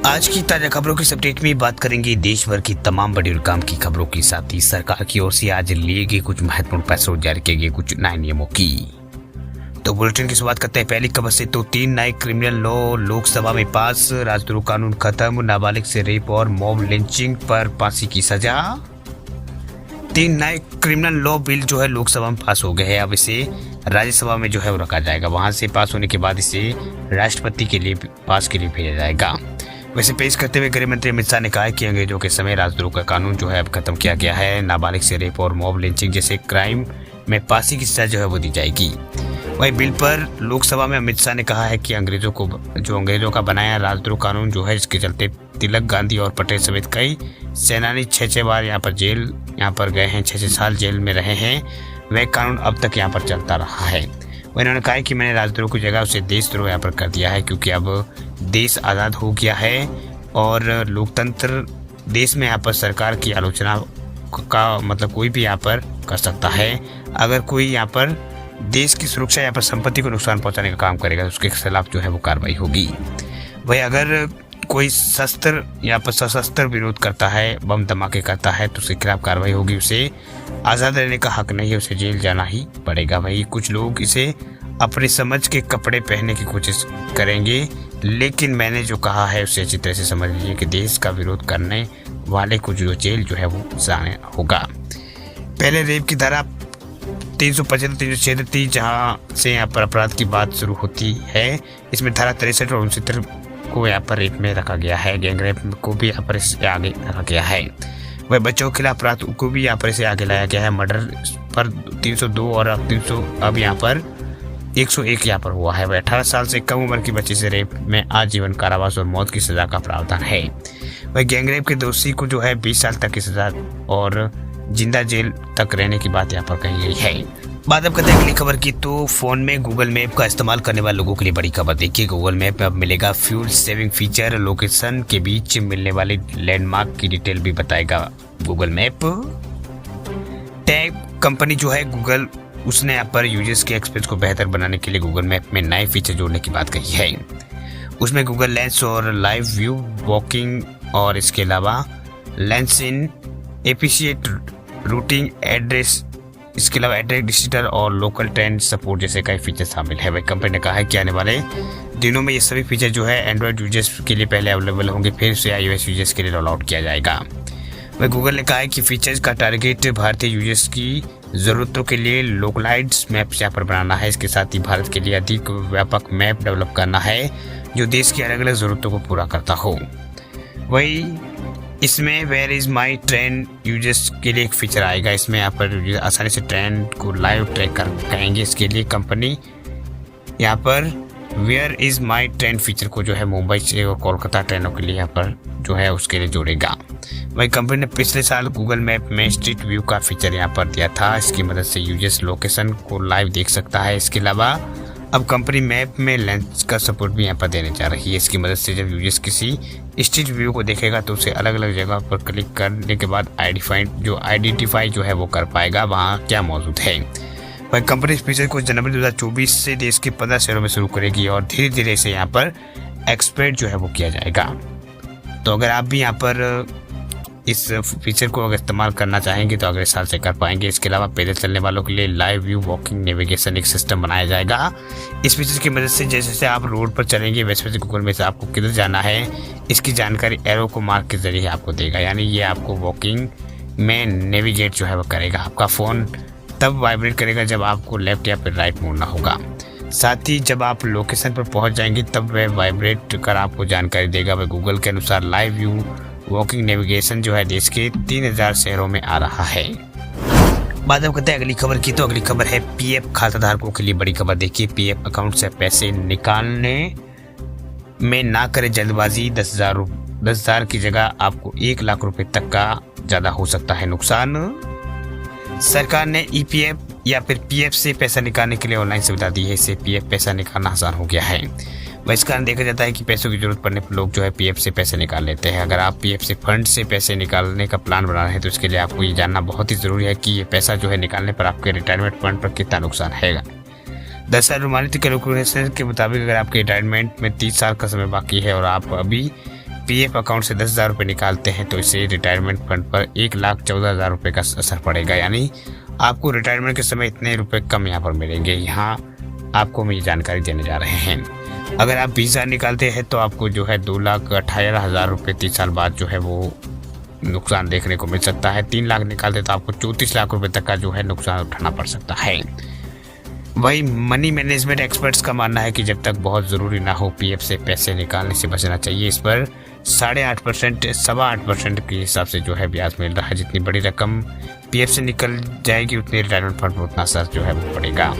आज की ताजा खबरों की अपडेट में बात करेंगे देश भर की तमाम बड़ी और काम की खबरों के साथ ही सरकार की ओर से आज लिए गए कुछ महत्वपूर्ण फैसलों जारी किए गए कुछ नए नियमों की। तो बुलेटिन की शुरुआत करते हैं पहली खबर से। तो 3 नए क्रिमिनल लॉ लोकसभा में पास, राजद्रोह कानून खत्म, नाबालिग से रेप और मॉब लिंचिंग पर फांसी की सजा। 3 नए क्रिमिनल लॉ बिल जो है लोकसभा में पास हो गए हैं। अब इसे राज्यसभा में जो है वो रखा जाएगा। वहां से पास होने के बाद इसे राष्ट्रपति के लिए पास के लिए भेजा जाएगा। वैसे पेश करते हुए गृह मंत्री अमित शाह ने कहा है कि अंग्रेजों के समय राजद्रोह का कानून जो है अब खत्म किया गया है। नाबालिग से रेप और मॉब लिंचिंग जैसे क्राइम में फांसी की सजा जो है वो दी जाएगी। वही बिल पर लोकसभा में अमित शाह ने कहा है कि अंग्रेजों का बनाया राजद्रोह कानून जो है, इसके चलते तिलक, गांधी और पटेल समेत कई सेनानी 6 बार यहाँ पर गए हैं, 6 साल जेल में रहे हैं। वह कानून अब तक यहाँ पर चलता रहा है। वह इन्होंने कहा है कि मैंने राजद्रोह की जगह उसे देशद्रोह यहाँ पर कर दिया है, क्योंकि अब देश आज़ाद हो गया है और लोकतंत्र देश में यहाँ पर सरकार की आलोचना का मतलब कोई भी यहाँ पर कर सकता है। अगर कोई यहाँ पर देश की सुरक्षा या पर संपत्ति को नुकसान पहुंचाने का काम करेगा तो उसके खिलाफ जो है वो कार्रवाई होगी। वही अगर कोई शस्त्र या पर सशस्त्र विरोध करता है, बम धमाके करता है तो उसके खिलाफ कार्रवाई होगी। उसे आज़ाद रहने का हक नहीं है, उसे जेल जाना ही पड़ेगा। वही कुछ लोग इसे अपने समझ के कपड़े पहनने की कोशिश करेंगे, लेकिन मैंने जो कहा है उसे अच्छी तरह से समझ लीजिए कि देश का विरोध करने वाले को जो जेल जो है वो जाना होगा। पहले रेप की धारा 375, 376 जहाँ से यहाँ पर अपराध की बात शुरू होती है, इसमें धारा 63 और 69 को यहाँ पर रेप में रखा गया है। गैंगरेप को भी यहाँ पर इससे आगे रखा गया है। वह बच्चों के खिलाफ अपराध को भी यहाँ पर इसे आगे लाया गया है। मर्डर पर 302 और अब यहाँ पर 101 यहाँ पर हुआ है। वह 18 साल से कम उम्र की बच्ची से रेप में आजीवन कारावास और मौत की सजा का प्रावधान है। वह गैंगरेप के दोषी को जो है 20 साल तक की सजा और जिंदा जेल तक रहने की बात यहाँ पर कही गई है। बात अब करते हैं अगली खबर की। तो फोन में गूगल मैप का इस्तेमाल करने वाले लोगों के लिए बड़ी खबर। देखिए, गूगल मैप में अब मिलेगा फ्यूल सेविंग फीचर। लोकेशन के बीच मिलने वाले लैंडमार्क की डिटेल भी बताएगा गूगल मैप। टैब कंपनी जो है गूगल, उसने यहाँ पर यूजर्स के एक्सपीरियंस को बेहतर बनाने के लिए गूगल मैप में नए फीचर जोड़ने की बात कही है। उसमें गूगल लेंस और लाइव व्यू वॉकिंग और इसके अलावा lens in efficient routing address, इसके अलावा एड्रेस डिजिटल और लोकल ट्रेंड सपोर्ट जैसे कई फीचर शामिल है। वही कंपनी ने कहा है कि आने वाले दिनों में ये सभी फीचर जो है एंड्रॉयड यूजर्स के लिए पहले अवेलेबल होंगे, फिर से iOS यूजर्स के लिए रोल आउट किया जाएगा। वही गूगल ने कहा है कि फीचर्स का टारगेट भारतीय यूजर्स की ज़रूरतों के लिए लोकलाइज्ड मैप्स यहाँ पर बनाना है। इसके साथ ही भारत के लिए अधिक व्यापक मैप डेवलप करना है जो देश की अलग अलग ज़रूरतों को पूरा करता हो। वही इसमें where is my train users के लिए एक फीचर आएगा। इसमें यहाँ पर आसानी से ट्रेन को लाइव ट्रैक कर करेंगे। इसके लिए कंपनी यहाँ पर where is my train feature को जो है मुंबई से और कोलकाता ट्रेनों के लिए यहाँ पर जो है उसके लिए जोड़ेगा। वही कंपनी ने पिछले साल गूगल मैप में स्ट्रीट व्यू का फीचर यहाँ पर दिया था। इसकी मदद से यूजर्स लोकेशन को लाइव देख सकता है। इसके अलावा अब कंपनी मैप में लेंस का सपोर्ट भी यहाँ पर देने जा रही है। इसकी मदद से जब यूजर्स किसी स्ट्रीट व्यू को देखेगा तो उसे अलग अलग जगह पर क्लिक करने के बाद आइडेंटिफाई जो है वो कर पाएगा वहाँ क्या मौजूद है। वह कंपनी इस फीचर को जनवरी 2024 से देश के 15 शहरों में शुरू करेगी और धीरे धीरे इसे यहाँ पर एक्सपेक्ट जो है वो किया जाएगा। तो अगर आप भी यहाँ पर इस फीचर को अगर इस्तेमाल करना चाहेंगे तो अगले साल से कर पाएंगे। इसके अलावा पैदल चलने वालों के लिए लाइव व्यू वॉकिंग नेविगेशन एक सिस्टम बनाया जाएगा। इस फीचर की मदद से जैसे जैसे आप रोड पर चलेंगे वैसे वैसे गूगल में से आपको किधर जाना है इसकी जानकारी एरो को मार्क के जरिए आपको देगा। यानी ये आपको वॉकिंग में नेविगेट जो है वो करेगा। आपका फ़ोन तब वाइब्रेट करेगा जब आपको लेफ्ट या फिर राइट मुड़ना होगा। साथ ही जब आप लोकेशन पर पहुंच जाएंगे तब वह वाइब्रेट कर आपको जानकारी देगा। वह गूगल के अनुसार लाइव व्यू वॉकिंग नेविगेशन जो है देश के 3000 शहरों में आ रहा है। बात अब करते हैं अगली खबर की। तो अगली खबर है पीएफ खाता धारकों के लिए बड़ी खबर। देखिए, पीएफ अकाउंट से पैसे निकालने में ना करें जल्दबाजी। 10,000 की जगह आपको 1 लाख रुपए तक का ज़्यादा हो सकता है नुकसान। सरकार ने ईपीएफ या फिर पीएफ से पैसा निकालने के लिए ऑनलाइन सुविधा दी है। इससे पीएफ पैसा निकालना आसान हो गया है। वह इस कारण देखा जाता है कि पैसों की जरूरत पड़ने पर लोग जो है पीएफ से पैसे निकाल लेते हैं। अगर आप पीएफ से फंड से पैसे निकालने का प्लान बना रहे हैं तो इसके लिए आपको ये जानना बहुत ही ज़रूरी है कि ये पैसा जो है निकालने पर आपके रिटायरमेंट फंड पर कितना नुकसान है। दरअसल अनुमानित कैलकुलेशन के मुताबिक अगर आपके रिटायरमेंट में 30 साल का समय बाकी है और आप अभी पीएफ अकाउंट से 10,000 रुपये निकालते हैं तो इससे रिटायरमेंट फंड पर 1,14,000 रुपये का असर पड़ेगा। यानी आपको रिटायरमेंट के समय इतने रुपए कम यहाँ पर मिलेंगे। यहाँ आपको हम ये जानकारी देने जा रहे हैं। अगर आप 20,000 निकालते हैं तो आपको जो है 2,18,000 रुपये 30 साल बाद जो है वो नुकसान देखने को मिल सकता है। 3 लाख निकालते तो आपको 34 लाख रुपए तक का जो है नुकसान उठाना पड़ सकता है। वही मनी मैनेजमेंट एक्सपर्ट्स का मानना है कि जब तक बहुत ज़रूरी ना हो पीएफ से पैसे निकालने से बचना चाहिए। इस पर 8.5%, 8.25% के हिसाब से जो है ब्याज मिल रहा है। जितनी बड़ी रकम पीएफ से निकल जाएगी उतनी रिटायरमेंट फंड में उतना असर जो है वो पड़ेगा।